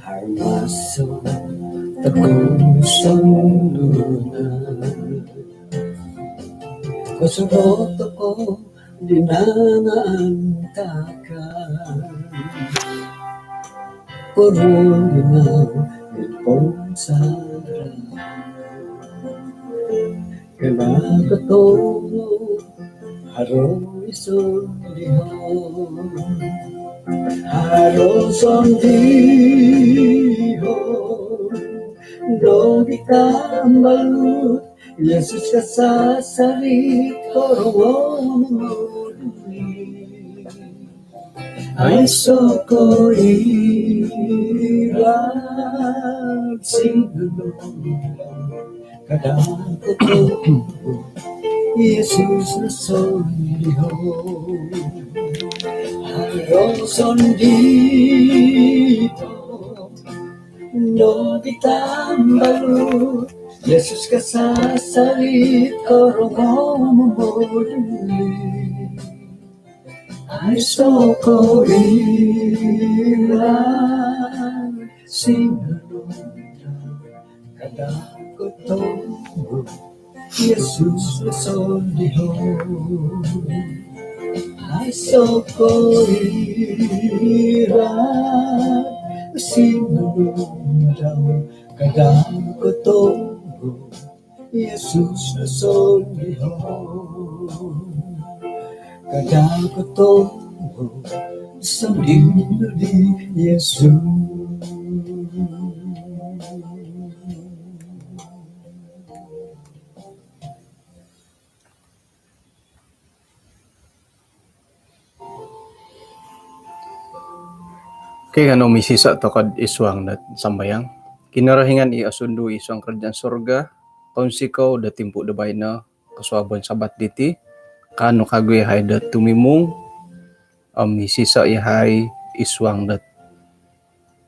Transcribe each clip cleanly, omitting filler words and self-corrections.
ay masuk tagusang luna. Kasunod ako, di na naantakan. Kurun na ipong sarap. Kinakatulog, haro isang lihon. Haro isang lihon. Dobi ka malut, Yesus ka sa sarit, korong mo dumi. Ay soko ilang sinulong kadang ko Yesus na sondihon. Harong sondito no ditambalut Yesus ka sa salit korong mo dumi. Ay soko ilang sinulong kadang ko Yesus na sondihon. Ay soko ilang sinulong kadang ko Yesus na sondihon. Kadang ko sa lindo ni Yesus. Kaya nga misisa to kad iswang na sambayang. Kinarahingan iasundo iswang kerjaan surga. Konsikaw da timpo da bayna kaswabon sabat diti. Kano kagwe hay da tumimong. Misisa ihay iswang dat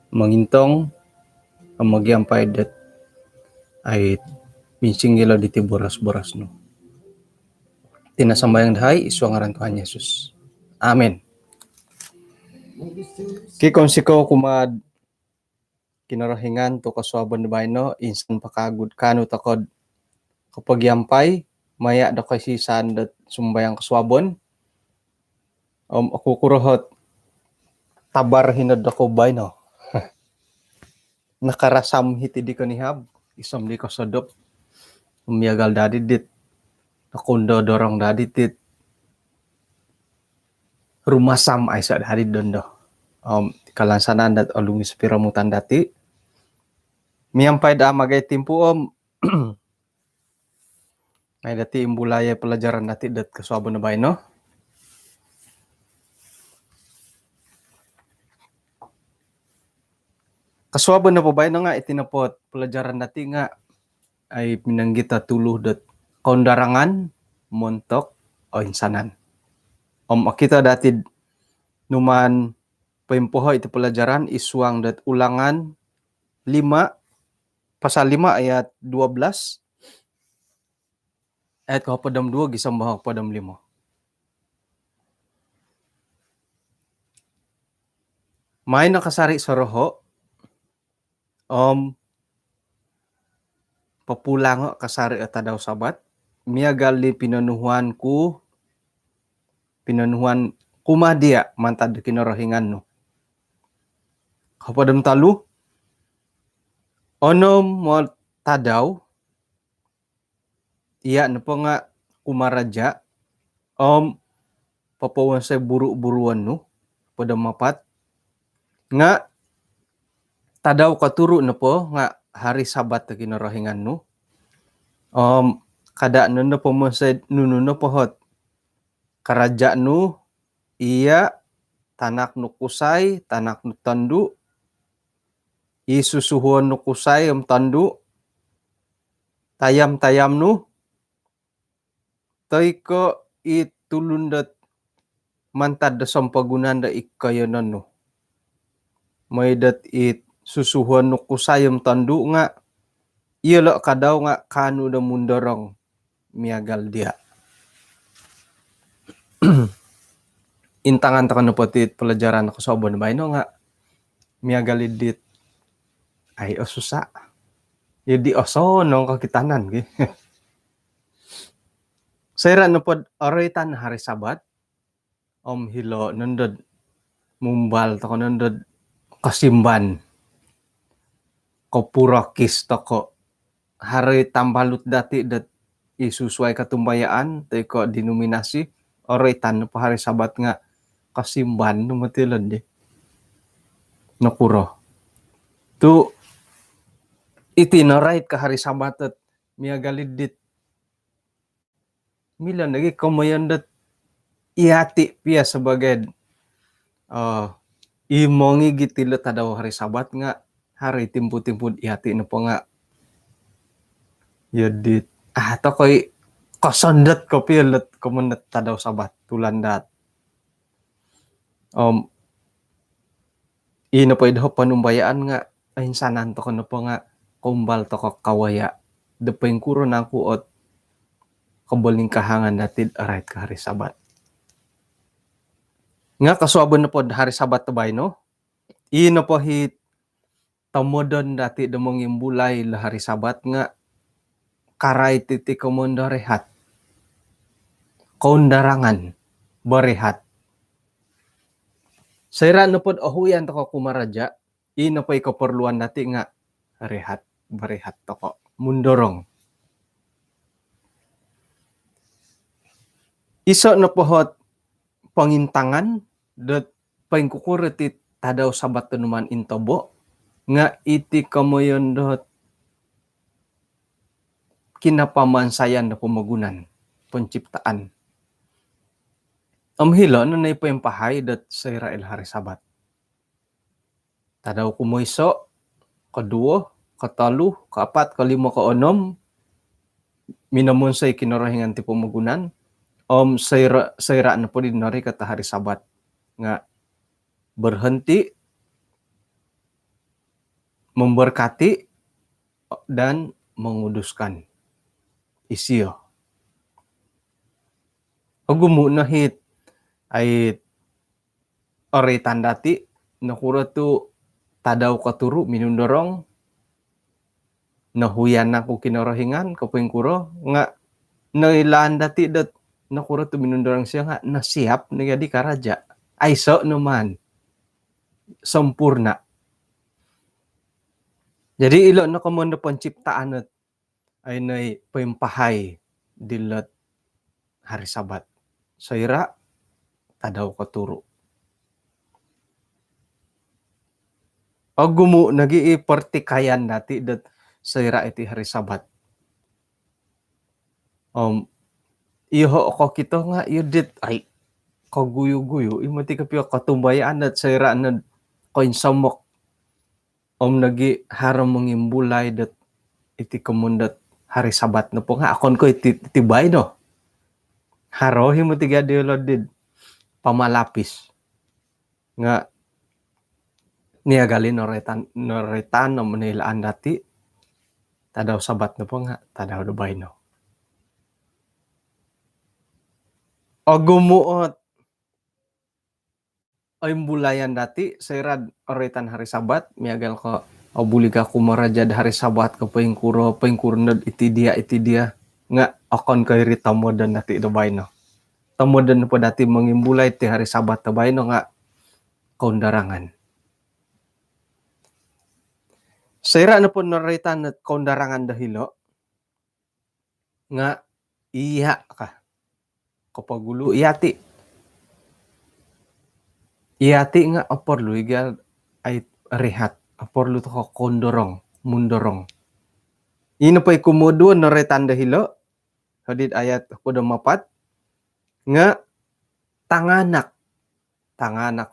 mangintong. Magyampay dat ay minsing gila diti boras-boras no. Tinasambayang dahay iswang aran Tuhan Yesus. Amen. Kikon sikaw kumad kinarahingan to kaswabon da bayno insan pakagud kano takod kapag yampay maya da kasi saan dat sumbayang kaswabon ako kurohot tabar hinad ako bayno nakarasam hiti di ko nihab isam di ko sodop umiyagal dadi dit nakundo dorong dadi dit rumasam ay sa dadi dondo kalansanan dat olungi spiramutan dati miyampay da magay timpo may dati imbulaya pelajaran dati dat kaswabon na bayno kaswabon na po bayno nga itinapot pelajaran dati nga ay pinanggita tuluh dat kaundarangan montok o insanan kita dati numan paimpoho iti pelajaran iswang dat ulangan 5 pasal 5 ayat 12 ayat kapadam 2 gisambah kapadam 5. May nakasari sa roho papulang kasari ata daw sabat miyagali pinanuhuan kumadia mantad kinarahingan no. Kapadam talu onom mo tadaw iya na po nga kumaraja papawan sa buru-buruan no padam mapat nga tadaw katuro na po nga hari sabat na kinarahingan no kada no po mo sa nuno pohot karaja no iya tanak no kusay tanak no tandu isusuhuan no kusay tandu tayam no tay ko itulundat mantad da sampagunan da ikayanan no may dat it susuhuan no kusayam tandu nga iyala kadaw nga kano da mundarang miyagal dia intangan ta kano pati pelajaran ko sa obon bayno nga miyagal dit ay osusa. Jadi osono kakitanan gi. Saya na pod oritan hari Sabat. Om hilo nundod mumbal toko nundod kasimban. Ko purokis toko hari tambalut dati dat isusuai katumbayaan teko denominasi oritan pa hari Sabat nga kasimban numatilon di. Nakuro. Tu itinorait ka hari Sabat at miagalidit. Milan lagi komayan dat iati pia sebagai imongi gitilo tadaw hari Sabat nga hari timpu-timpu iati na po nga yadit to koy kosondat ko pilat kumunat tadaw Sabat tulandat ino po idaw panumbayaan nga insanan to kono po nga kumbal to ko kawaya depeng kuro na kuot kabaling kahangan natid arait ka hari Sabat nga kasuabon na po hari Sabat tabay no ino po hit tamodon dati demong imbulay la hari Sabat nga karay titi komondo rehat kaundarangan barehat sayra no pod ohuyan to ko kumaraja ino po ikaperluan dati nga rehat barehat to ko mundorong iso no pohot pangintangan dot pangkukuretit tadaw Sabat tenuman intobo nga iti kamoyon dot kinapamansayan na pamagunan penciptaan hilo na naipampahay dat sa Israel hari Sabat tadaw kumoyso kaduo katalu kaapat kalimo kaonom minamonsay kinarahingan ti pamagunan sayra na po din nari kata hari Sabat nga berhenti memberkati dan menguduskan isiyo. Gumu na hit ay oritan dati nakura tu tadaw katuru minundorong nahuyan na ko kinarahingan kapeng kuro nga nailaan dati dat nakura tu minundorong siya nga nasihap na gadi karaja ay so naman sempurna. Jadi ilo na kamondo penciptaan at ay nay pampahay dilat hari Sabat. Sayra tadaw katuro. Gumu nagi pertikayan dati dat sayra iti hari Sabat. Iho ko kito nga yudit ay kaguyo-guyo imati kapyo katumbayaan at sayra na koin samok nagi haram mengimbulay dat iti kemundat hari Sabat no po nga akon ko itibay no haro himo tiga diolodid pamalapis nga niagalin noretan no menilaan dati tadaw Sabat no po nga tadaw dubay no gumuot ay bulayan dati sayrad oretan hari Sabat miagal ko buli ka kumaraja hari Sabat ko pengkuro iti dia nga akon kay ritamodan dati dubay no tamodan po dati mangimbulay ti hari Sabat dubay no nga kaundarangan sayra na po noretan at kaundarangan dahilo nga iya ka kapagulo iyati nga aporlu igal ay rehat aporlu to kondorong mundorong ino pa'y kumudo noretan dahilo hadid ayat kuda mapat nga tanganak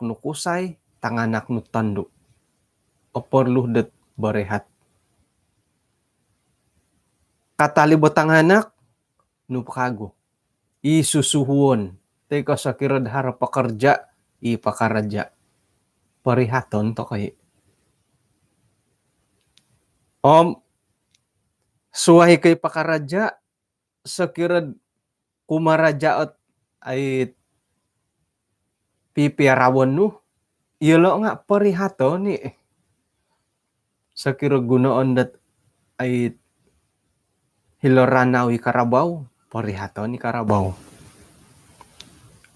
nukusay tanganak nutandu aporlu dat barehat katalibot tanganak nupakago isusuhuon teka sakirad harap pakarja ipakaraja parihaton to kay suwahi kay pakaraja sakirad kumaraja at ay pipiarawon no ilo nga parihaton ni Sakiro gunoon dat ay hiloranawi karabaw, parihaton ni karabaw.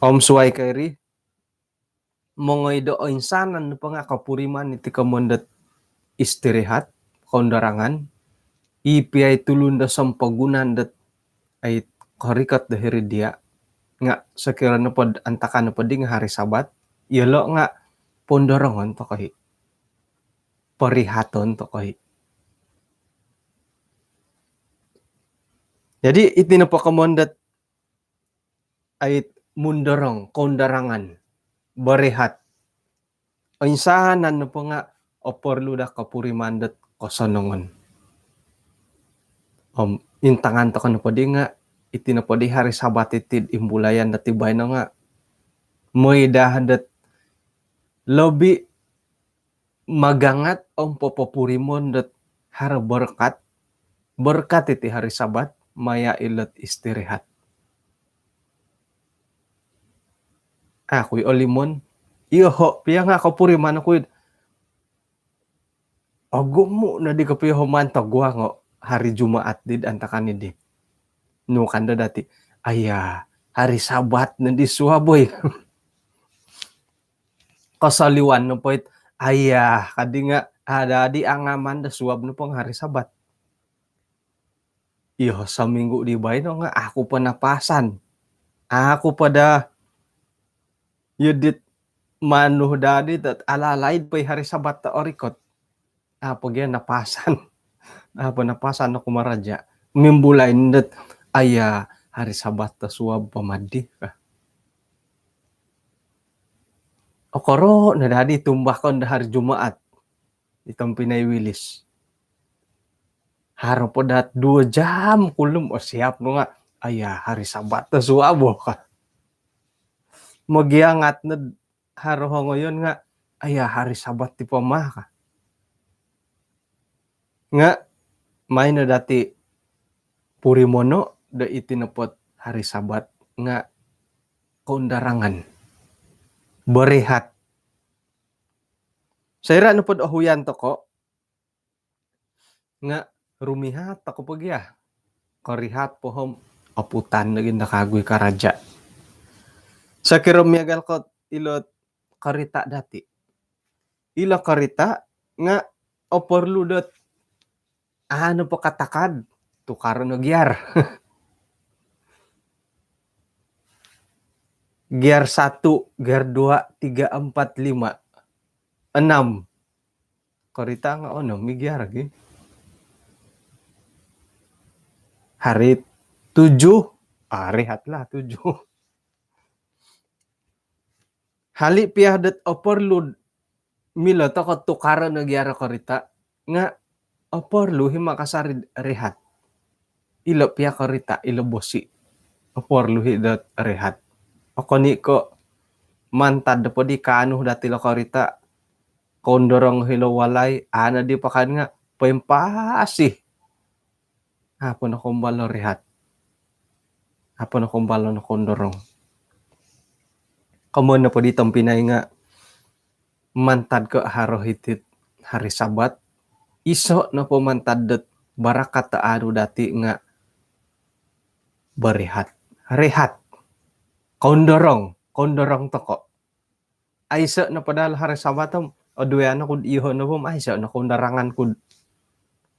Om suway kairi, mongoy do insanan pa nga kapuriman iti kamondat istirahat, kondarangan, ipi ay tulunda sampagunan dat ay karikat dahiri dia, nga sakira na pod antakan na pod nga hari sabat, yelo nga pondorangon to kahi, parihaton to kahi. Jadi iti na po kamondat ay mundorong, kondarangan, barihat. O insahanan na po nga oporluda kapurimandat kosonongon. Intangan to ka na po di nga, iti na po di hari sabat itid imbulayan na tibay na nga. Moidahan dat lobi magangat ang popopurimon dat hara berkat. Berkat iti hari sabat, maya ilat istirahat. Ako'y olimon, iho, piya nga kapuriman ako'y agumo na di kapiyo humantagwa nga hari Jumaat did antakan di. No kanda dati, aya, hari sabat na di suwaboy. Kasaliwan no po it, aya, kadi nga, ada di angaman da suwab no pong hari sabat. Iyo, sa minggu di bay no nga, ako pa napasan. Ako pa da, yudit manuh dadi at alalaid pa'y hari sabat ta orikot. Apo yan napasan. Apo napasan ako maradya. Mimbulay ndat aya hari sabat ta suwab pamadi ka. Okoro na dadi tumbakon da hari Jumaat. Itong pinaywilis. Haro po dat 2 jam kulum o siap no nga. Aya hari sabat ta suwabo ka. Magiangat na haro ngayon nga. Aya hari sabat ti pamah ka. Nga, may na dati purimono da itinapot hari sabat nga kondarangan. Barihat. Sayra na pod ahuyan to ko. Nga, rumihat ako pagya. Karihat po hom aputan na ginakagoy karadya. Sa kirumyagal ko ilot karita dati. Ila karita nga oporludot ano po katakad tukaro nagyar. Gear 1, gear 2, 3, 4, 5, 6. Karita nga ono, may gear lagi. Hari 7. Rehat lah 7. Hali piadat overload. Milo to ko tukaro nagyara karita. Nga overload himakasari rehat. Ilo pia karita, ilo bosi. Overload hidat rehat. Ako ni ko mantad po di kanu dati lo karita. Kondorong hilawalay, ana di pakan nga pempasi. Hapon akong balo rehat. Hapon akong balo na kondorong. Kamu na po ditong pinay nga mantad ko haro hitit hari sabat. Iso na po mantad dat barakat taano dati nga barihat. Rehat. Kondorong toko. Ay iso na po dahil hari sabatom. O duyan ako iho na po. Ay iso na kondarangan ko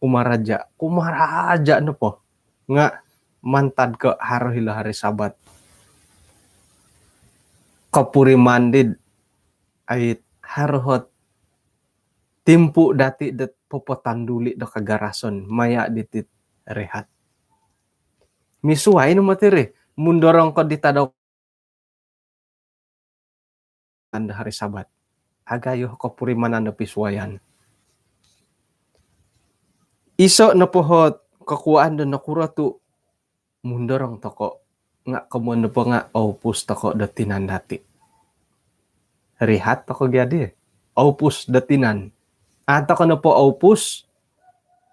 kumaradya no po nga mantad ko haro hila hari sabat kapurimandid ay harohot timpu dati dat popotanduli do kagarason maya ditit rehat misuway no matiri mundorong ko ditadaw anda hari sabat agayo kapurimanan na piswayan. Iso na pohot kakuan do nakura tu mundorong toko nga kamuan po nga opus toko datinan dati. Rehat toko gyadi. Opus datinan. Ato ko na po opus.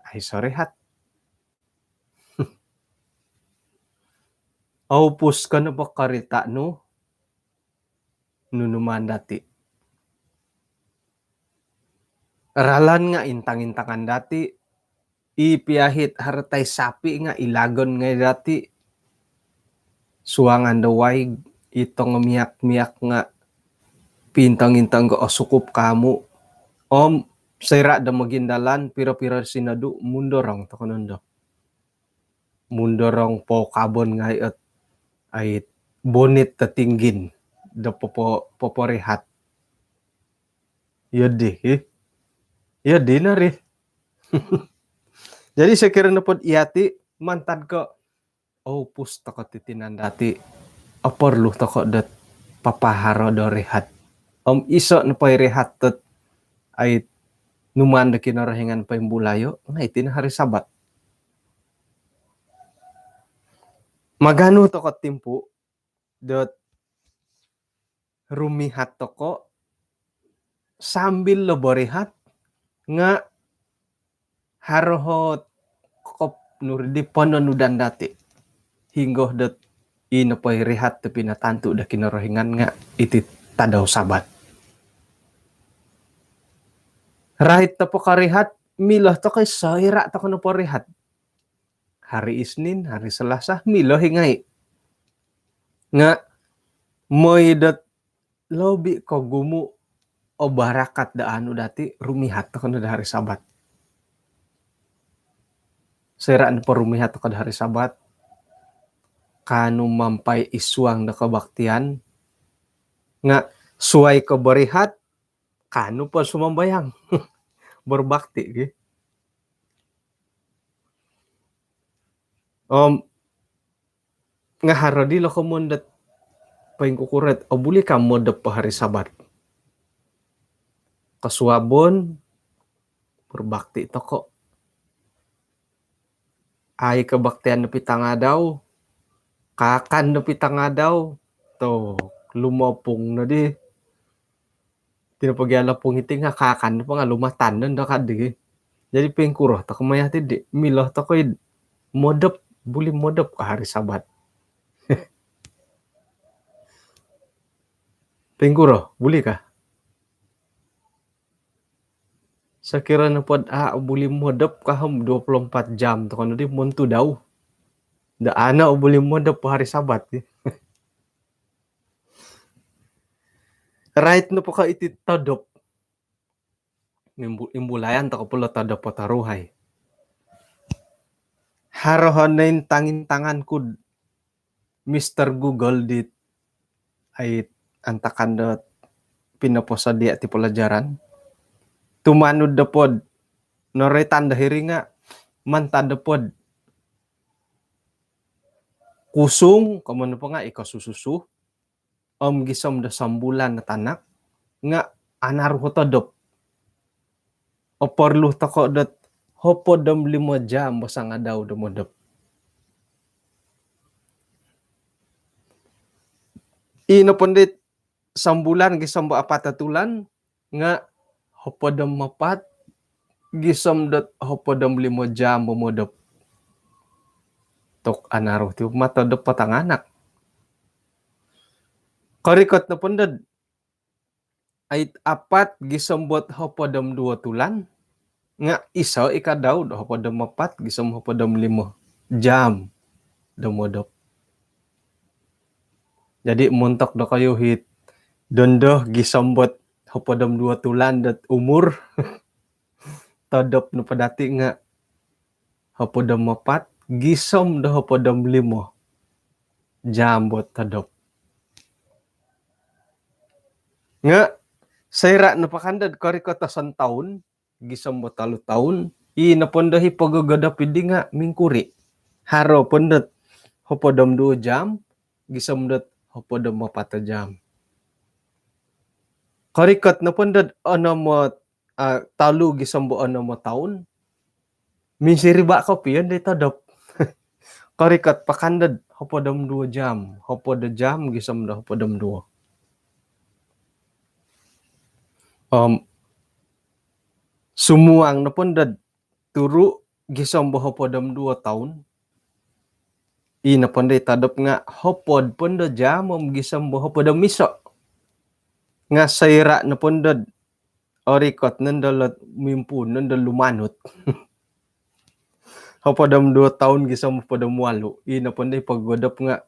Ay so rehat. Opus ka na po karita no. Nunuman dati. Ralan nga intang-intangan dati, ipiahit hartay sapi nga ilagon nga dati, suangan daway itong miyak-miyak nga pintang-intang go sukup kamu. Om sera da magindalan pira-pira sinadu mundorong to kanondo. Mundorong po kabon nga ay bonit tatinggin da poporehat. Yadi na rin. Jadi saya kira na pod iati mantad ko pusta ko titinan dati aporlu to ko dat papaharo do rehat. Iso na pa'y rehat tat ay numan da kinarahingan pa yung bulayo nga itin hari Sabat. Magano to ko timpo dat rumihat to ko sambil lo borehat nga harohot kop nurdi panonudan dati hinggo dat ino pa'y rehat tapi natantu da kinarahingan nga iti tadaw Sabat. Rahit to po karehat miloh to kay saira to kono po rehat. Hari Isnin, hari Selasa miloh hingay. Nga moy dat lobi ko gumu o barakat da anu dati rumihat to kono da hari Sabat. Sera na po rumihat to kada hari Sabat. Kanu mampay iswang da kabaktian nga suway ko barihat kanu po sumambayang berbakti gitu. Nga haradi lo komundat paing kukuret buli ka modep pa hari Sabat. Kasuabon berbakti toko. Ay kabaktian na pitangadaw. Kakan na pitangadaw. To lumopong na di. Tinapagyala pong iti nga kakan na pa nga lumatan na kadi. Jadi pengkuroh to kumayati di. Miloh to koy modep. Buli modep ka hari Sabat. Pengkuroh, buli ka? Sa kira na pod buli modep ka 24 jam to kano di montu daw. Da ana buli modep pa hari Sabat. Right no po ka iti todop. Imbulayan to ko pula todop po taruhay. Harohon na yung tangin-tangan ko Mr. Google dit ay antakan na pinaposa di ati pelajaran. Tumanud da pod. Noretan dahiri nga. Mantad da pod. Kusung. Kamano pa nga ikasususu. Gisom da sambulan na tanak. Nga anaruho todop. Oporluh tako dat hopo dam 5 jam basa nga daw dumodop. Ino pondit sambulan gisom ba apatatulan nga hopo dam 4 gisom dat hopo dam 5 jam bumodop. Tok anaruh ti matodop patanganak. Korikot na pondad ay 4 gisambot hopo dam 2 tulan nga isa ikadaw do hopo dam 4 gisam hopo dam 5 jam dumodop. Jadi muntok do kayo hit dondo gisambot hopo dam 2 tulan dat umur todop no padati nga hopo dam 4 gisom do hopo dam 5 jam bot todop. Nga sayra na pakandad karikotasan taon, gisam mo 3 taon, inapondahi pagagada pidi nga mingkuri. Haro pondat hopodam 2 jam, gisam dat hopodam 4 jam. Karikot na pondat ano mo talu gisam mo ano mo taon, minsiri ba ko piyon dito dop. Karikot pakandad hopodam 2 jam, hopodam jam gisam da hopodam 2. Sumuang na pondad turu gisam bo hopodam 2 taon. Ina ponday tadop nga hopod pondo jam gisam bo hopodam miso. Nga sayra na pondad orikot nandalot mimpun nandal lumanot. Hapadam 2 tahun gisam padam 8. Ina panday paggodap nga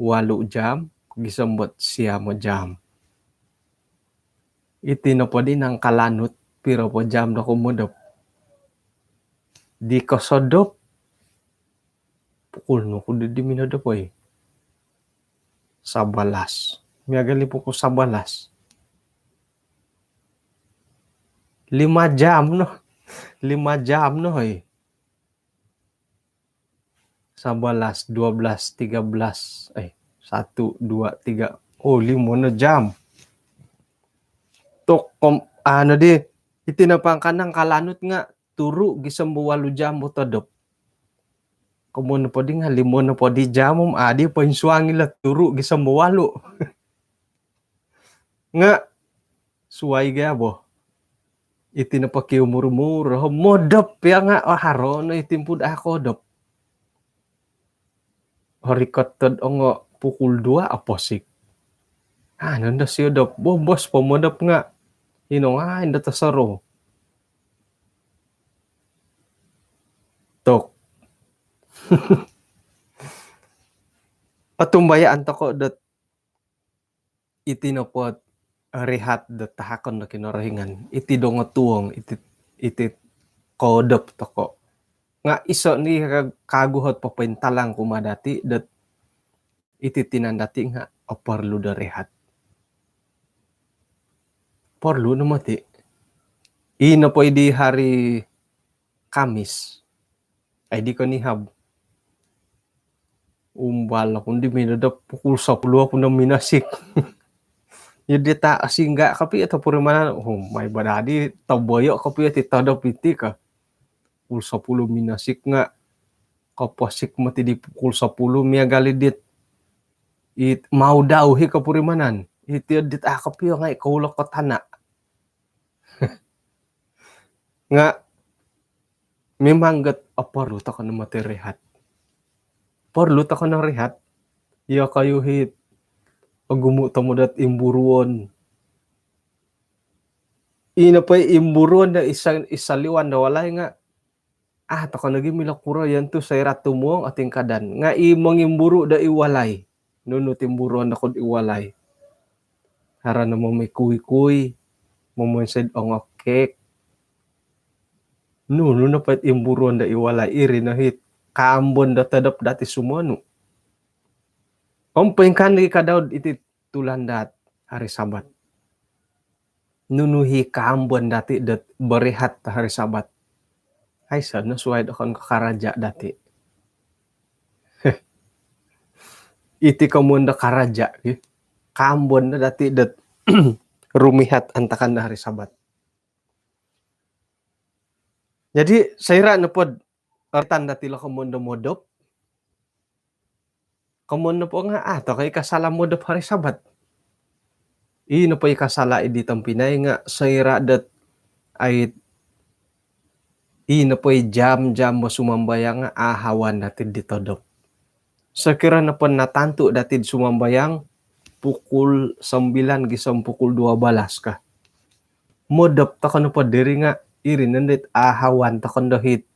8 jam gisambot siya mo jam. Iti na pa din ang kalanot pero po jam na kumudap. Di ka sodop. Pukul no kundi di minadap ay. Sabalas. Miyagali po ko sabalas. 5 jam no. 5 jam no ay. Sabalas, 12, 13. Ay, 1, 2, 3. Oh, 5 na jam. Tok, ano di, itinapang ka ng kalanot nga, turo, gisambo 8 jam mo tadop. Kamo na po di nga, 5 na po di jam, adi pa yung suwangila, turo, gisambo 8. Nga, suway gabo. Itinapakiw murmuro, modop ya nga, haro na itimpud ako dop. Horikotod o nga, pukul 2, aposik. Nanda siya dop, bobos, pamodop nga. Hindi ta saro. Tok. Patumbayaan ta ko dat itinapot rehat dat tahakon na kinarahingan. Iti dong tuwang, iti kodop ta ko. Nga iso ni kaguhot papintalang kumadati dat iti tinandati nga oparlo da rehat. Porlo na mati. Ina po di hari Kamis. Ay di ko nihab. Umbala kundi minadap pukul 10 ako na minasik. Yun ta asingga kapi ito puro mana. Oh, may badadi taboyo kapi iti tadap iti ka. Pukul 10 minasik nga. Kapasik mati di pukul 10 miya galidit. It mau daw hi kapurimanan. Iti dit akapi nga ikaulak katana. Nga memanggat aparlo ta ka na materehat. Parlo ta ka na rehat. Iya kayo hit. Agumuta mo dat imburuon. Ina pa imburuon na isaliwan na walay nga. Ta ka naging milakura yan to sa irato mo ang ating kadan. Nga imong imburu da iwalay. Nunut imburuon na kod iwalay. Hara na mo may kuy-kuy. Mumunsad ang cake. Nuno na pa imburuon da iwalay. Iri na hit. Kaambon da tadap dati sumano. Paingkan lagi kadaw iti tulandat hari Sabat. Nunuhi kaambon dati dat berehat hari Sabat. Ay sana suway akon kakaraja dati. Iti kamunda karaja. Kaambon na dati dat rumihat antakan na hari Sabat. Jadi sayra na pod artan dati lo kamunda modop. Kamunda po nga to kay kasala modop hari Sabat. Ino pa ikasala iditang Pinay nga sayra dat ay ino pa jam mo sumambayang nga ahawan natin dito dop. Sakira na po natanto datid sumambayang pukul 9 gisam pukul 12 ka. Modop ta kano pa diri nga iri nandit ahawan ta kano hit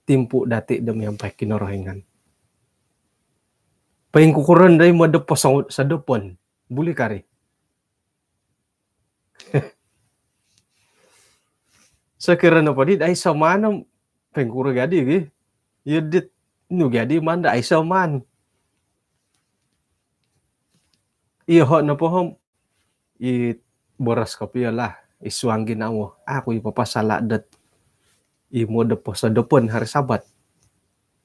timpu dati dami ang kinorohingan. Paing kukuran day modop pa sa dopon. Buli kari. Sakira na pa dit ay samanam pengkura gadi yudit nu gadi man da ay saman iho na po hom boras ka lah iswang ginawo ako ipapasala dat imo da po sa dopon hari Sabat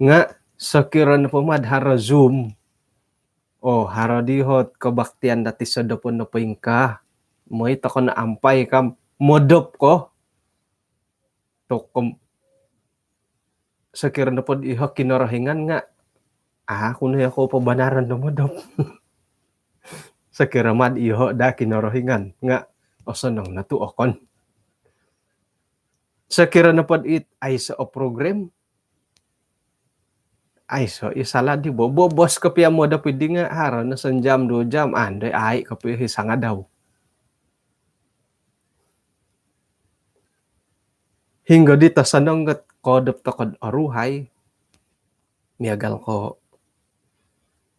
nga sakira na po mad hara Zoom hara dihot kabaktian dati sa dopon na paingka mo ita ko na ampay kam modop ko tokom sakira na po iho kinarahingan nga kuno ako pabanaran na modop sakira mad iho da kinarahingan nga osanang natuokon sakira na po it ay sa program ay so isala di bobos kapya mo da pwede nga hara na san jam 2 jam anday ay kapya hisanga daw Hingga di tasanong kodop tokod aruhay, miagal ko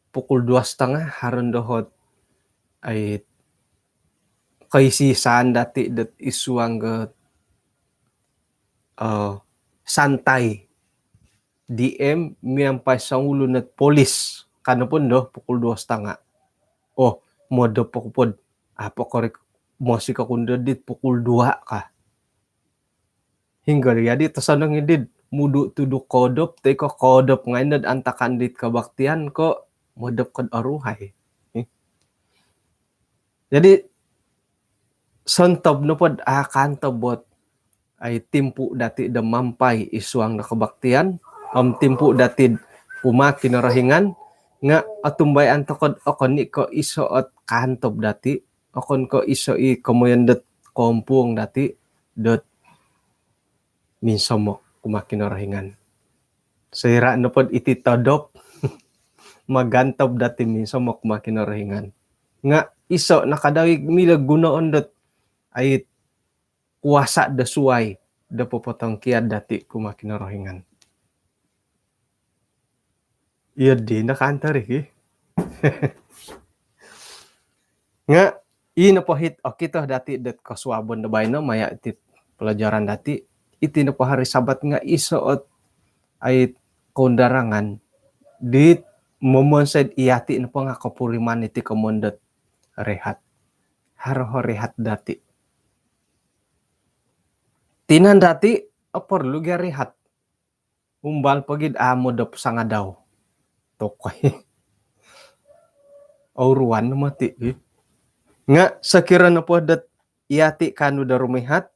pukul 2:30 haron dohot ay kaisisaan dati dat isuang santai DM miyampay sa ulo net polis kanapon do pukul 2:30. Oh, modo pokpod. Apo korek mosi ka kundo dit pukul 2 ka. Hingga di tasanong idid mudu tuduk kodop teko kodop ngayon antakan dit kabaktian ko modop kod aruhay. Jadi sontob no pod akan tobot ay timpu dati da mampay isuang na kabaktian timpu dati pumaki na rahingan nga atumbayan tokod okon ni ko isoot kantob dati okon ko iso i komoyandet kompung dati dot minsomo kumaki na rahingan sira no pod iti todop magantob dati minsomo kumaki na rahingan nga iso nakadawig milag gunoon dot ay kuasa da suway da popotong kiad dati kumaki na rahingan. Iya di nakantar eh. Nga ino po hit kita dati det kaswabon da bayno maya iti pelajaran dati iti no po hari sabat nga isoot ay kondarangan dit momonsed iyati no po nga kapuriman iti komondet rehat haro rehat dati tinan dati perlu ga rehat umbal pagid amo da sanga daw tokoy auruan mati nga sakira na po dat iyati kanu da rumihat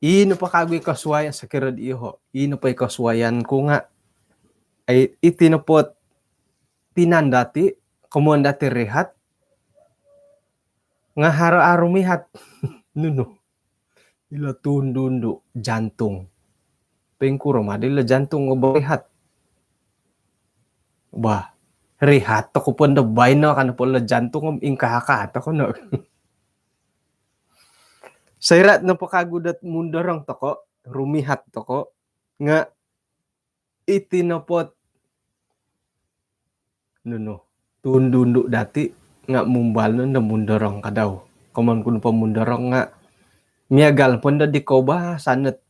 ino pa kagoy kaswayan sakira di iho ino pa kaswayan ko nga ay itinapot tinan dati kumuan dati rehat nga haro mihat nuno ila tundundo jantung pengkuro madila jantung nga rehat ba rehat ako po na bay na kan po la jantung ingkahaka ako no sayrat na pakagudat mundarang toko rumihat toko nga itinapot nuno tundundo dati nga mumbal no na mundarang kadaw kaman kun pa mundarang nga miagal po na di ko ba sanat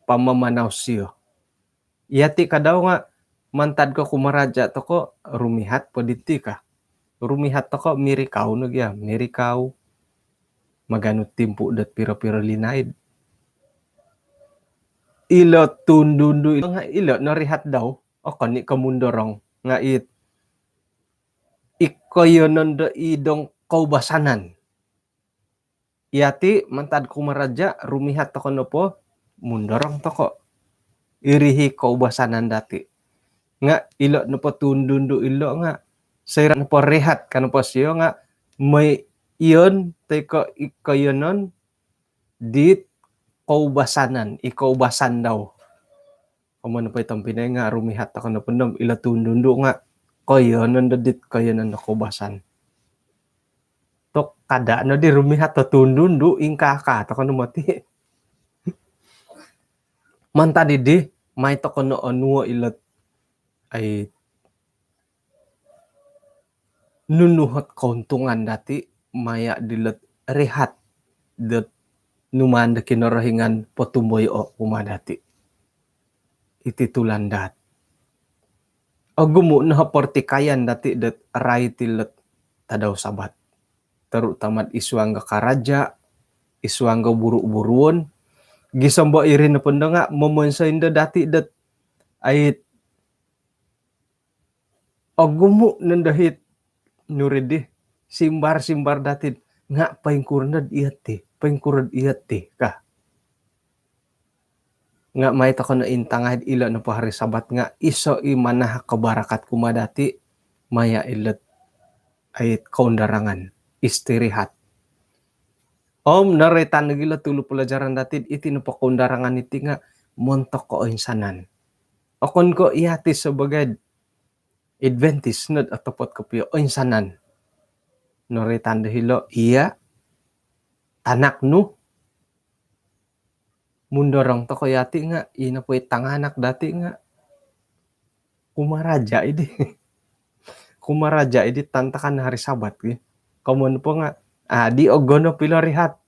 pamamanaw siyo iyati kadaw nga mantad ko kumaraja to ko rumihat po diti ka rumihat to ko mirikaw nagya mirikaw maganut timpu dat pira-pira linaid ilo tundundo nga ilo narihat daw o kani kamundorong nga ikoyonon da idong kaubasanan iyati mantad kumaraja rumihat to ko no po mundorong to ko irihi kaubasanan dati nga ilo no po tundundo ilo nga sayra no po rehat kano po siyo nga may iyon teko ikayonon dit kaubasanan ikaubasan daw kamo po itong pinay nga rumihat ako na po ilo tundundo nga kayonon dit kayonon na kaubasan tok kada no di rumihat to tundundo ingkaka to kano mati mantadi di may to kono onuo ilot ay nunuhot kauntungan dati maya dilet rehat det numanda kinarahingan potumboy o umadati iti tulandat agumo na portikayan dati det ray tilet tadaw sabat terutama isuang karaja isuang buru-buruon gisamba irin na punda nga momonsa inda dati det ay agumo nandahit nuridi simbar dati nga paingkurnad paingkurad iyati ka nga may tako na intangad ilo na pahari sabat nga iso imanah kabarakat kumadati maya ilat ay kaundarangan istirihat naretan nagila tulo pelajaran dati iti no pa kaundarangan iti nga montok ko insanan akon ko iyati sebagai Adventist not atopot ko piyo insanan naretan dahilo iya tanak no Mundorong to yati nga ina po tanganak dati nga kumaraja idi. Kumaraja idi tantakan hari Sabat gi. Kamun po nga di ogono pilorihat.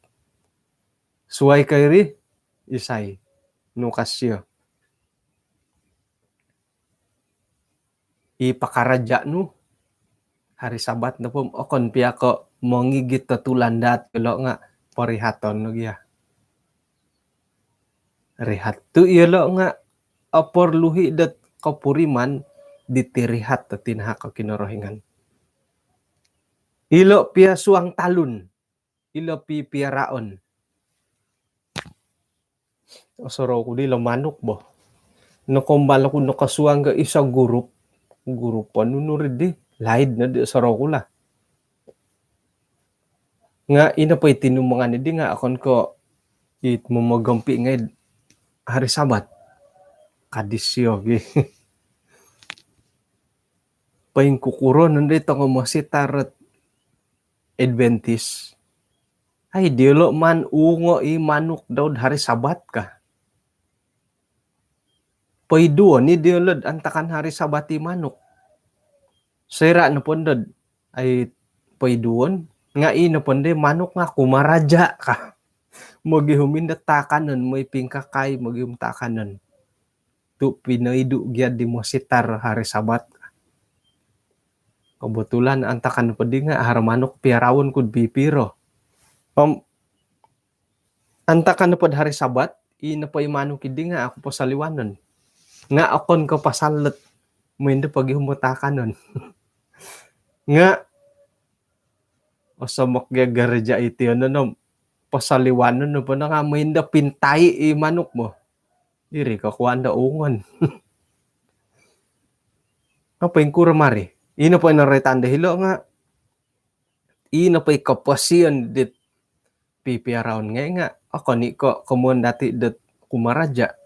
Suway kayri isay nukasyo. Ipakaraja nu hari Sabat na po okon piya ko mongigit tulandat kelo nga parihaton no giya. Rehat tu ilo nga apor luhi dat kapuriman ditirihat tatinha ka kinorohingan. Ilo piya suang talun. Ilo piya raon. Soro ko di manok bo. No kombala ko nakasuang ga isa gurup panunurid di. Laid na di soro ko la. Nga ina pa itinumangan di nga akon ko mumagampi nga hari Sabat. Kadisyo gi. Paing kukuro nandito ko masitarat Adventist. Ay diolo man ungo manok daw hari Sabat ka. Paiduo ni diolod antakan hari Sabat manok. Sera na pondod ay paiduon nga ino ponde manok nga kumaraja ka. Magihumin takanon may pingkakay magihum takanon. Tu pinaidu gyad di mo sitar hari Sabat. Kebetulan antakan pedi nga manok piarawon kud bipiro. Antakan pod hari Sabat ina pa manok idi nga ako po saliwanon. Nga akon ko pasalet mo hindi pagihumutakanon. Nga osamok gagarja iti no pasaliwanon no pa nga mo hindi pintay manok mo. Diri ka kuanda ungon. Apa yung kuramari? Ino pa naretanda hilo nga. Ino pa kapasiyon dit pipiaraon nga ako ni ko kumon dati dit kumaraja.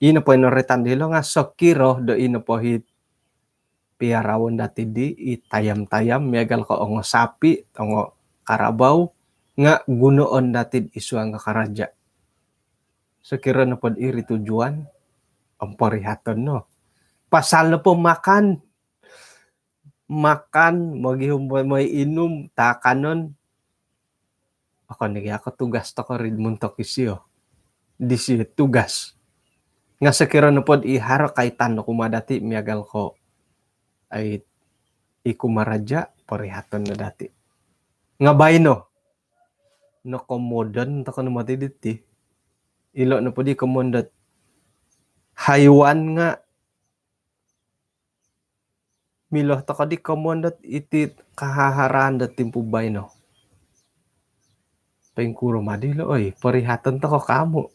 Ino pa naretanda hilo nga sakiro do ino po hit piarawon dati di itayam-tayam megal ko ang sapi ang karabaw nga gunoon dati isuang karaja. Sakiro na pod iri tujuan ang parihaton no. Pasal na po makan maghihum may inom takanon. Ako nigi ako tugas to ko rid muntok isyo. Disi tugas. Nga sakiro na pod iharo kay tano kumadati miagal ko ay ikumaraja parihaton na dati. Nga bayno no komodan to ko matiditi. Ilo na pod ikomondat haywan nga miloh to ka di komondat iti kahaharan dat timpo bayno. Pengkuro madilo oy parihatan to ko kamo.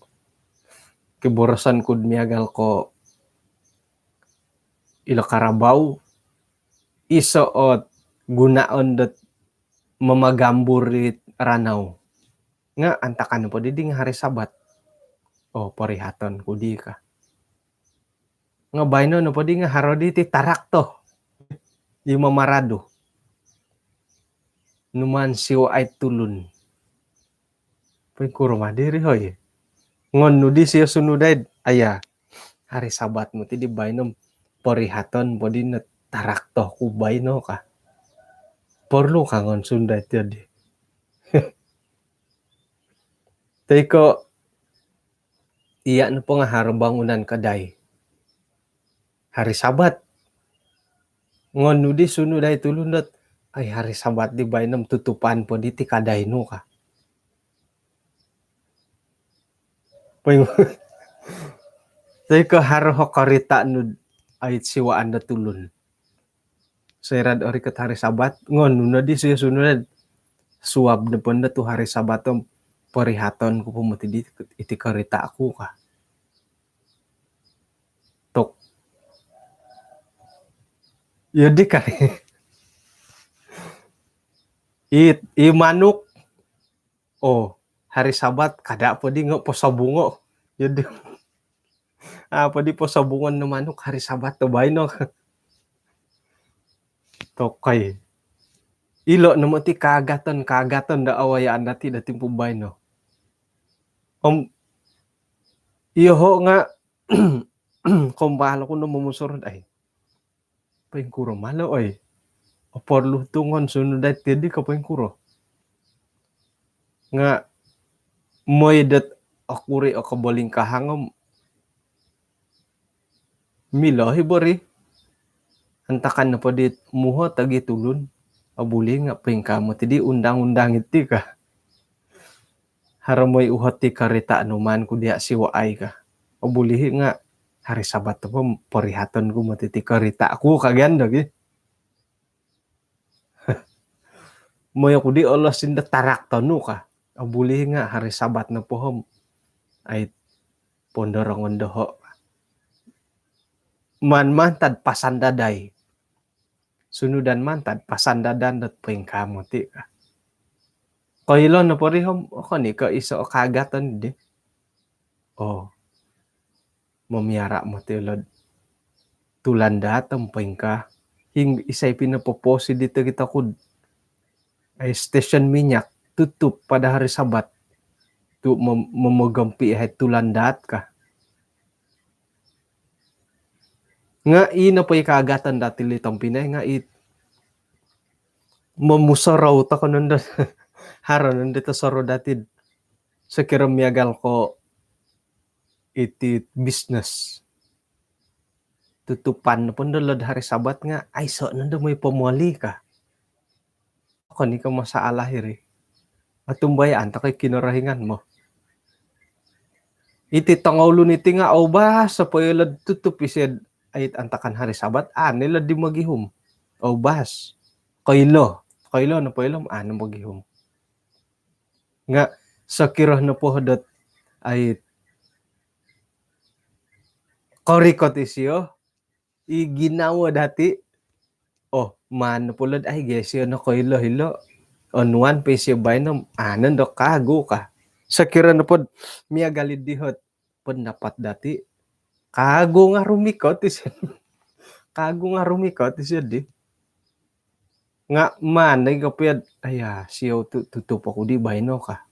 Kiborosan kud miagal ko ilo karabaw isoot gunaon dat mamagamburit ranaw. Nga antakan po diding hari Sabat. O parihaton kudi ka. Nga bayno no po di nga haro diti tarakto. Yung mamarado. Numan siwa ay tulun. Pengkuro madiri hoy. Ngon nudi siya sunudad. Aya. Hari Sabat mo ti di bayno parihaton po di na tarakto kubay no ka. Porlo ka ngon sunday tiyadi. Teko, iya na po nga harabangunan kaday. Hari Sabat. Ngon nudi sunuday tulundat. Ay hari Sabat di ba nam tutupan po di ti kaday no ka. Teko haro karita nud ay siwaan na tulun. Serad ori kat hari Sabat. Ngon nuna di siya sununad. Suwab na po na to hari Sabat parihaton ko pumuti di iti karita ako ka. Tok. Yodi ka. Manok. Hari Sabat kada po di nga po sa bungo. Yodi. Po di po sa bungon ng manok hari Sabat to bay no. Tokay. Ilo naman ti kagaton da awayaan dati dating pubay no. Iyo ho nga kumbalo ko no mumusurod ay paing kuro malo ay oporlu tungon sunod ay tedi ka paing kuro nga moy dat akuri o kaboling kahangom milo hibori antakan na pa dit muho tagi tulun abuli nga paing kamo tedi undang-undang iti ka haramoy uhat ti karita anuman ko diya siwaay ka abulihi nga hari sabat po parihaton ko matiti karita ako kagyan lagi moy ako di olas sinda tarak tanu ka abuli nga hari sabat na pohom ay pondorongon doho man mantad pasandaday sunudan mantad pasandadan dat peng kamo ti ka kailo na parihom ako ni ka iso kagatan di mamiara mo ti lod tulanda tampeng ka hing isay pinapoposi dito kita kud ay station minyak tutup pada hari sabat tu memegampi ay tulandat ka nga ina pa ikagatan dati litang Pinay nga mamusaraw ta kanon da haron dito saro dati sa kiramiagal ko iti business tutupan na pun dalad hari sabat nga ay so nanda may pamuli ka ako ni ka masaala hiri atumbayan ta kay kinarahingan mo iti tangawlo niti nga ba sa payalad tutup ised ay antakan hari sabat nila di magihum bas kailo na payalom na magihum nga sa kirah na pohadat ay korikot isyo iginawa dati man pulad ay gesyo na kailo hilo onuan pesyo bainom anan do kago ka sa kira na pod miya galid dihot pod dapat dati kago nga rumikot isyo di nga man ay kapyad siyo tutup ako di baino ka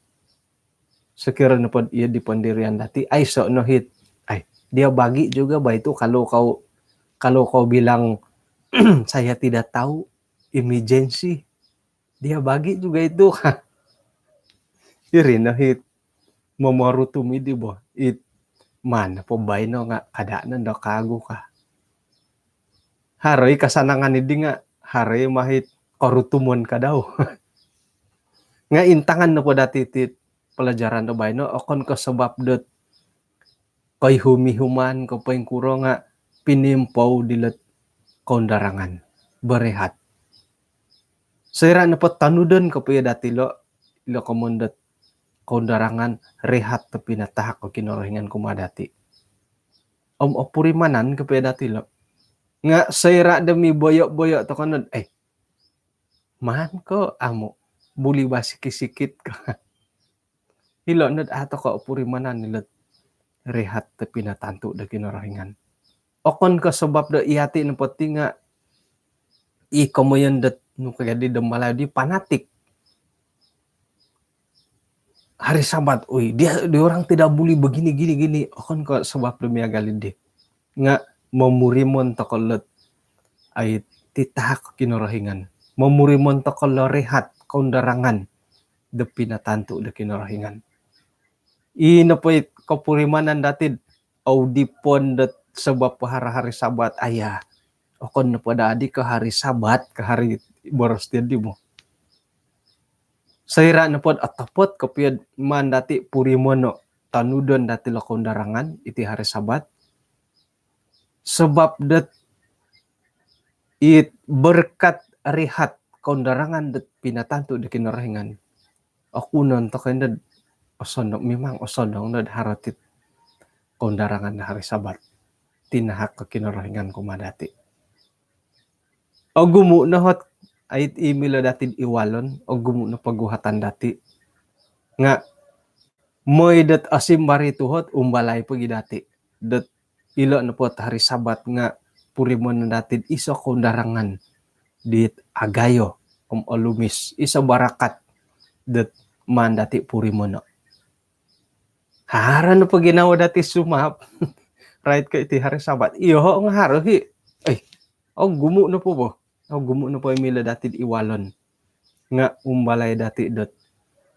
sa kira na pod iya di pandirian dati ay so no hit ay dia bagi juga ba itu kalau kau bilang saya tidak tahu emergency dia bagi juga itu ka iri na hit mamorutumi di bo it man po baino nga kadaan do kago ka haroy kasanangan idi nga haroy mahit korutumon ka daw nga intangan na po dati tit pelajaran do baino okon ko sebab dot koy humihuman ko paing kuro nga pinimpaw dilat kondarangan berehat sira na po tanudon ko pa dati lo komondat kondarangan rehat tapi natahak ko kinorohingan kumadati opurimanan ko pa dati lo nga sira demi boyok to kanod man ko amo buli ba sikit ka hilo nad ato ka opurimanan nilat rehat tapi natantu da kinorohingan okon ka sebab da iati na pati nga ikomoyan dat no kaya di dembala di fanatik hari sabat dia orang tidak boleh begini okon ka sebab da miya galid di nga mamurimon to kolot ay titahak kinorohingan mamurimon to kolo rehat kaundarangan da pinatantu da kinorohingan ina po kapurimanan datid dipon dat sebab hari sabat okon na padadi ka hari sabat ka hari boros di mo sayra na pod atapot kapiyad man dati purimono tanudon dati lo kaundarangan iti hari sabat sebab dat it berkat rehat kaundarangan dat pinatantu da kinorohingan akunon to kay memang osonong nad haratit kaundarangan na hari sabat tinahak ka kinorohingan kumadati gumu na hot ay imilo dati iwalon gumu na paguhatan dati nga moy dat asim barituhot umbalay pagi dati dat ilo na po hari sabat nga purimon na dati iso kaundarangan dit agayo alumis iso barakat dat man dati purimono Hara no pa ginawa dati sumap. Right ka iti hari Sabat. Iyo nga haro hi. Ay, gumu no po bo. Gumu no po imila dati iwalon. Nga umbalay dati dot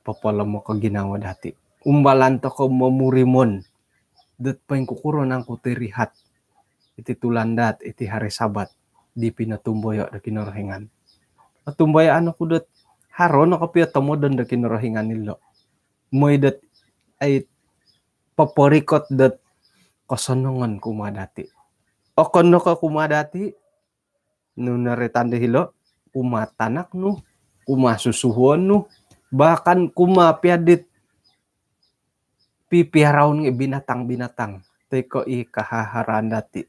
papala mo ka ginawa dati. Umbalan to ko mamurimon. Dot pa yung kukuro ng kutirihat. Iti tulandat, iti hari Sabat. Di pinatumboyo da kinarahingan. At tumbayaan ako dot haro no kapiyat mo doon da kinarahingan nilo. Moy dot ay paporikot dot kasanungan kumadati. O kono ka kumadati, no naritanda hilo, kumatanak no, kumasusuhon no, bahkan kumapiadit pipiharaon ng binatang-binatang. Teko ikahaharan dati,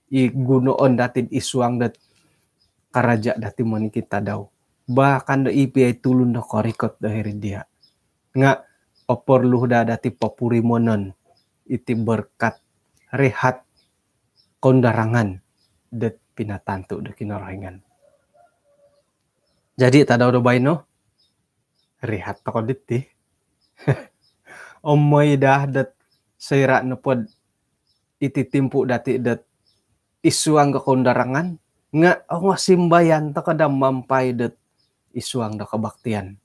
igunoon dati isuang dat karaja dati manikita daw. Bahkan da ipi ay tulun na korikot dahil dia. Nga, oporluh da dati papurimonon, iti berkat rehat kondarangan dat pinatanto da kinarahingan. Jadi tadaw do bay no? Rehat ako diti. Omoy dah dat sayra no pod ititimpu dati dat isuang ka kondarangan nga nga simbayan ta kada mampay dat isuang da kabaktian.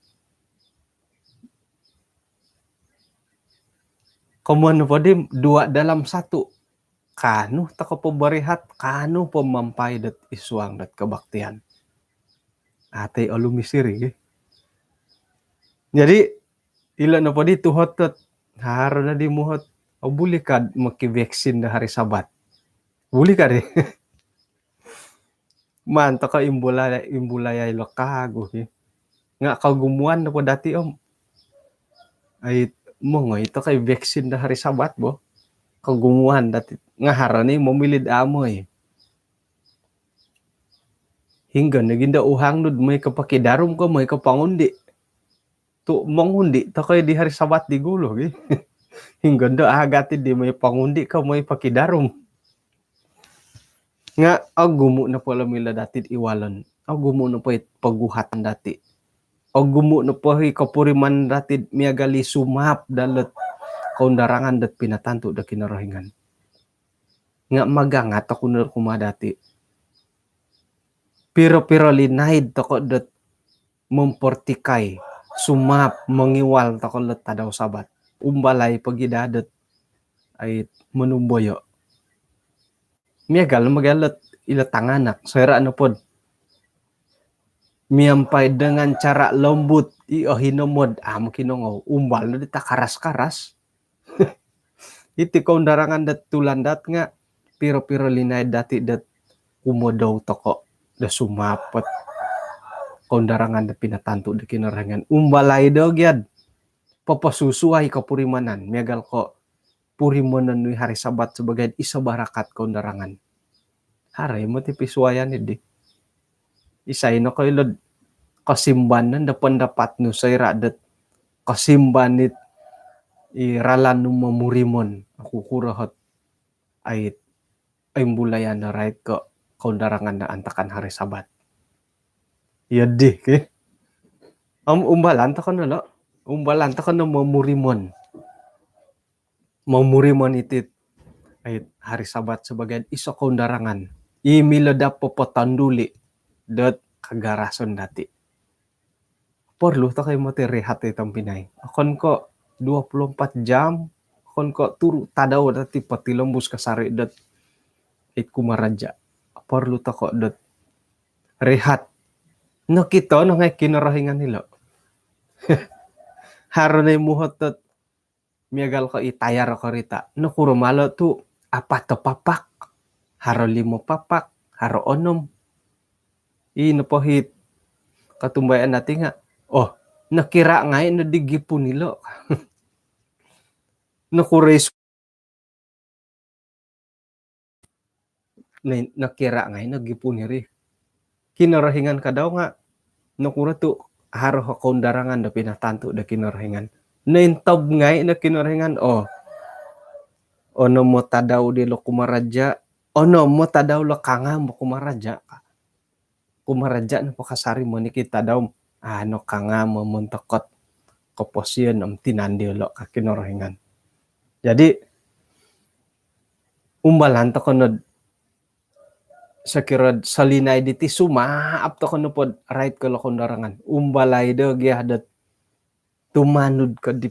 Kumano po din, dua dalam satu. Kano tako po barihat, kano po mampay dat isuang dat kabaktian. Ate alumisiri. Jadi, ila na po di tuhot at haro na di muhot. O buli ka makiveksin na hari Sabat. Buli ka rin. Man, taka imbulay lo kago. Nga kagumuan na po dati ay mo ito kay vaccine na hari Sabat bo. Kagumuhan dati nga harani momilid amoy. Hingga naginda uhang nud may kapakidarom ko may kapangundi. To mangundi ta kay di hari Sabat di gulo gi. Hingga da agati di may pangundi ka may pakidarom. Nga agumo na pala mila dati iwalon. Agumo na po paguhatan dati. Agumo na po kapuriman dati miagali sumap dalot kaundarangan dat pinatanto da kinarahingan. Nga magangat ako na kumadati. Piro linaid tako dat memportikay, sumap, mangiwal tako lat tadaw Sabat. Umbalay pagidadat ay manumboyo. Miagal magalat ilatanganak. Sera ano pod. Miyampay dengan cara lembut hinomod kinongo umbal na dita karas-karas. Iti kaundarangan dat tulandat nga piro linay dati dat umodaw toko da sumapot kaundarangan dat pinatanto da kinarahingan umbalay daw gyad papasusuay kapurimanan miagal ko purimanan ni hari Sabat sebagai isa barakat kaundarangan haray mo ti pisuayan idi isay no koy lod kasimbanan da pendapat no say radat kasimbanit iralan no mamurimon aku kurahot ay bulayan na right ko kaundarangan na antakan hari Sabat. Yadi ke. Umbalan ta ko na lo. Umbalan ta ko na mamurimon. Mamurimon itit ay hari Sabat sebagai isa kaundarangan. Imilada popotanduli dot kagarason dati. Porlu ta kay mo ti rehat itong Pinay. Akon ko 24 jam kon ko turu tadaw dati patilombus kasari dot it kumaraja. Porlu ta ko dot rehat. No kito no ngay kinarahingan nila. Haro na muhot dot miagal ko itayar ko rita. No kurumalo tu apat to papak. Haro 5 papak. Haro 6. Napohit katumbayan natin nga. Oh, nakira ngay na digipon nila. Nakures nakira ngay nagipon niri. Kinarahingan ka daw nga. Nakura to haro ha kaundarangan da pinatanto da kinarahingan. Naintab ngay na kinarahingan. Ono mo tadaw di lo kumaraja. Ono mo tadaw lo kanga mo kumaraja. Kumaraja na pakasari mo ni kita daw. Ano kanga mo muntakot. Kaposyon ang tinandi lo ka kinarahingan. Jadi umbalan to kunod sakirad salinay diti sumaap to kuno pod right ko kondarangan. Umbalay do gihadat tumanud ka di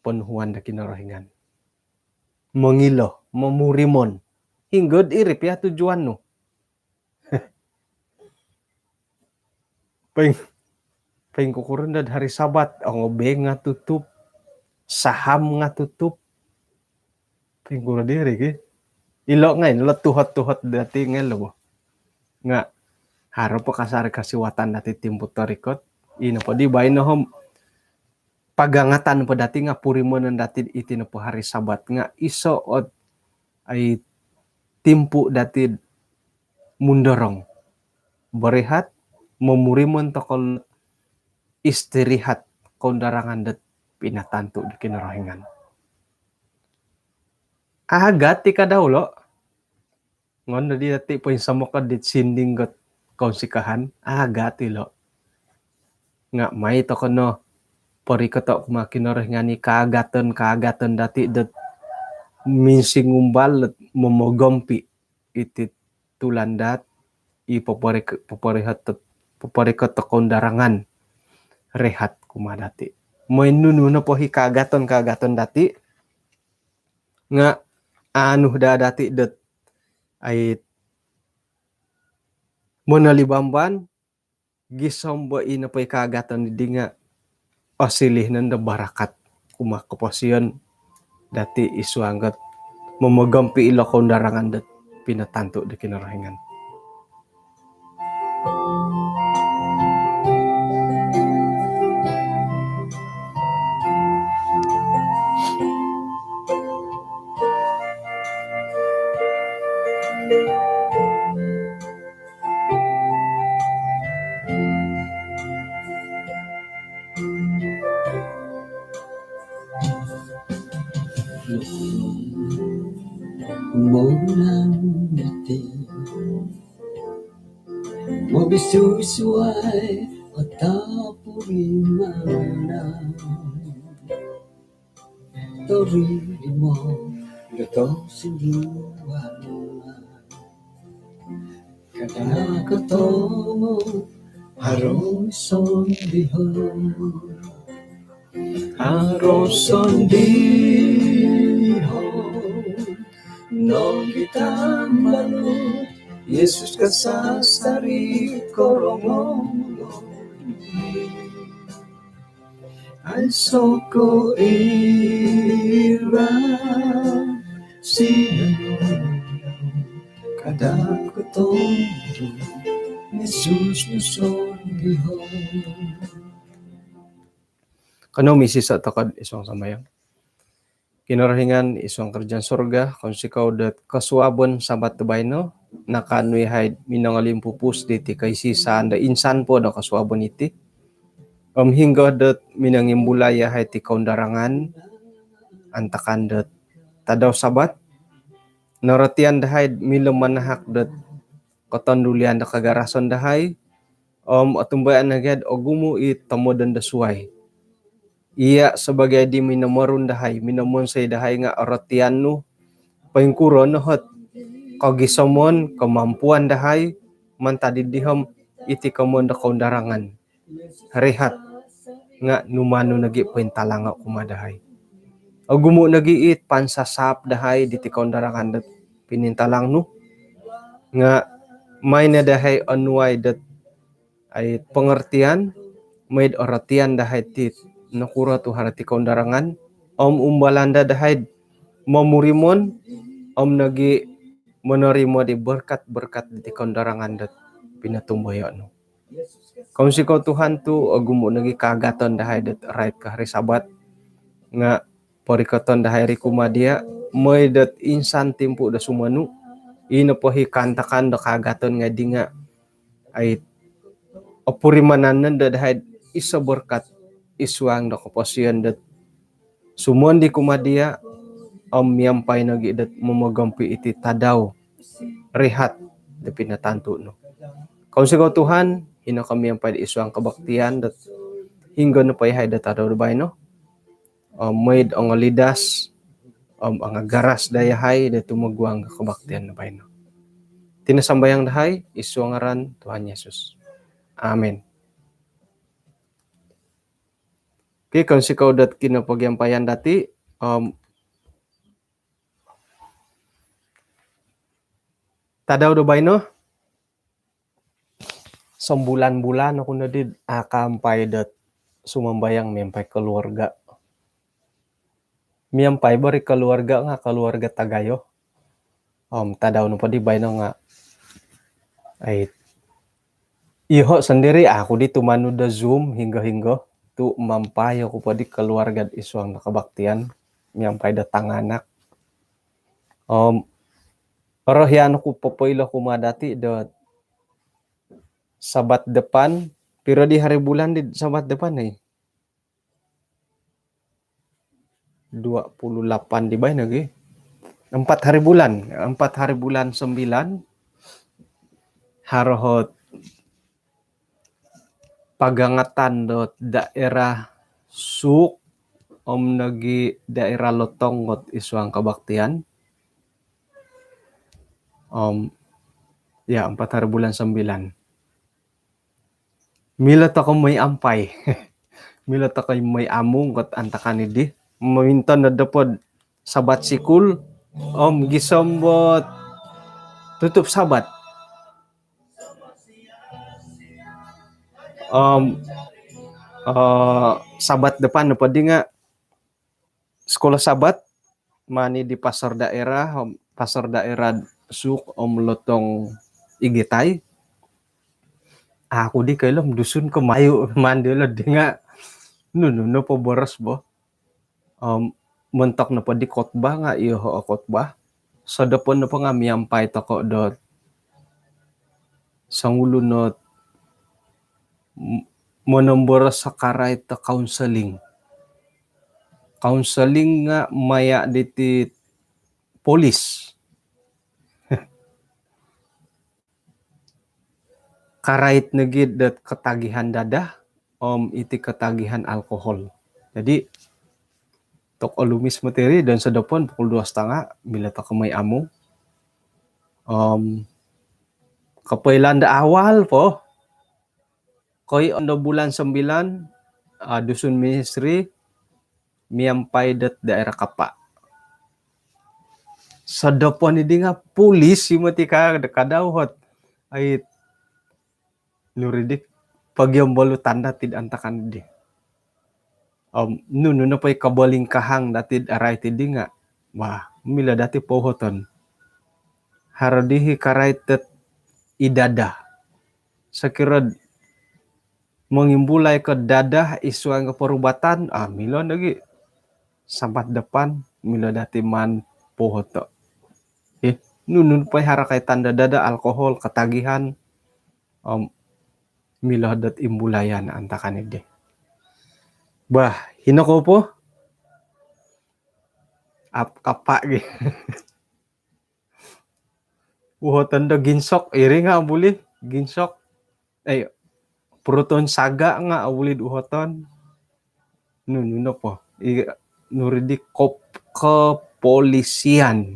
ponhuan da kinarahingan. Mangilo, mamurimon. Hinggod irip ya tujuan no. Paing kukurun dad hari Sabat, ang obeng nga tutup, saham nga tutup. Paing kura diri ki. Ilo nga ilo tuhat-tuhat dati nga lo. Nga haro pa kasar kasiwatan dati tim Puerto Rico. Ino pa di bay no hom pagangatan pa dati nga purimonan dati iti no po hari Sabat nga isoot ay timpu dati mundorong. Berehat memurimon tokol istirihat kondarangan dat pinatanto di kinarahingan. Agat ti kadaulo. Ngon di dati po yung samokad dit sinding got konsikahan. Agat ti lo. Nga may to kono pori ko to kumakinarahingan ni kaagatan dati dat minsing umbal at momogompi iti tulandat ipaparikat to kondarangan rehat kumadati. May nuno po kagaton dati nga anu da dati dat ay monalibamban gisombo ina po kagaton di nga osilih nanda barakat kumakapasyon dati isuanggat mamagampi ilo kondarangan dat pinatanto di kinarahingan. Umulan dati mabisusuay atapurimanan torili mo gato sinduan kadakatomo haroson dihon no kita malu Yesus kasasari koromong ay soko ira sinanong kadakotong Yesus nuson gihon. Kano misis at takad isang samayang. Kinarahingan isang kerjaan surga kung sikaw dat kasuabon sabat tubayno nakanuy haid minangalim pupus diti kay sisaan da insan po da kasuabon iti. Hingga dat minangimbulaya haid ti kaundarangan antakan dat tadaw sabat naratian da haid milamanahak dat katandulian da kagarason da hay atumbayan agad o gumu itamodan da suway. Iya sebagai di minamarun dahay, minamonsay dahay nga aratian no, paingkuron no hot, kagisamon, kemampuan dahay, mantadidiham iti kamon da kaundarangan. Rehat, nga numano nagi paintalanga kumadahay. Agumo nagi it, pansasap dahay, diti kaundarangan dat pinintalang no, nga may na dahay anuay dat ay pengertian, may aratian dahay tit, nakura tu harati kaundarangan umbalanda dahaid mamurimon nagi menerima di berkat-berkat di kaundarangan dat pinatumbayo no. Kung sikaw Tuhan tu agumo nagi kagaton dahaid dat right ka hari Sabat nga parikaton dahaid ri kumadia may dat insan timpu da sumanu ino po hikantakan da kagaton nga di nga ay opurimanan da dahaid isa berkat iswang da kapasyan dat sumon di kumadia miyampay nagi dat mamagampi iti tadaw rehat da pinatanto no. Kung sigaw Tuhan hina kami yampay iswang kabaktian dat hingga no pay hay da tadaw bay no. Maid ang lidas ang garas dayahay da tumagwang kabaktian na bayno. Tinasambayang dahay isu ngaran Tuhan Yesus. Amen. Okay, kung si kaudat kinapagyampayan dati, tadaw do bayno? Sambulan-bulan ako na did akampay dat sumambayang miyampay keluarga. Miyampay bari keluarga tagayo. Tadaw no pa di bayno nga ay iho sendiri ako di tumano da Zoom hingga tu mampayo ko pa di keluarga isuang nakabaktian miyampay da tanganak. Pero hiyan ko papoylo ko madati da Sabat depan, pero di hari bulan di Sabat depan 28 di bay lagi. 4 hari bulan 9 harohot pagangatan dot daerah Suk nagi daerah Lotongot isuang kabaktian. 4 hari bulan 9. Mila ta ko may ampay. Mila ta ko may among kat antakan di. Maminton na dapod Sabat sikul. Gisambot tutup Sabat. Sabat depan pa di nga sekolah Sabat mani di pasar daerah Suk Lotong Igitay. Aku di kailom dusun kemayu mandela di nga no po boros bo. Mentok na pa di khotbah nga iyo khotbah. Sa dapon na pa nga miyampay toko dot sangulunot monombor sa karay ta counseling. Counseling nga maya diti polis. Karait negid dat ketagihan dadah iti ketagihan alkohol. Jadi tok alumis materi dan sedapon pukul 2:30 bila ta kamay amo. Kapailan da awal po. Koy ondo bulan 9 dusun ministry miyampay dat daerah Kapa. Sedapon idi nga pulis simatika kadawhot ay nuridik pagyambalo tanda tid antakan di. Nuno na pa'y kabalingkahang datid aray tidi nga. Wah, mila dati pohoton. Haradihi karay tet idada. Sakirad mengimbulay ke dadah isuang keperubatan. Mila lagi. Sabat depan mila dati man pohoto. Nuno pa'y harakay tanda dada alkohol, ketagihan. Mila dat imbulayan antakan ide. Bah, hinako po. Kapa gi. Uhotan da ginsok. Iri nga abuli. Ginsok. Proton saga nga abuli uhotan. Nuno po. Nuridi kepolisian.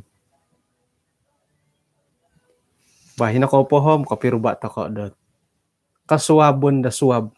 Bah, hinako po hom. Kapiruba tako dot. Kasuwabon da suwab.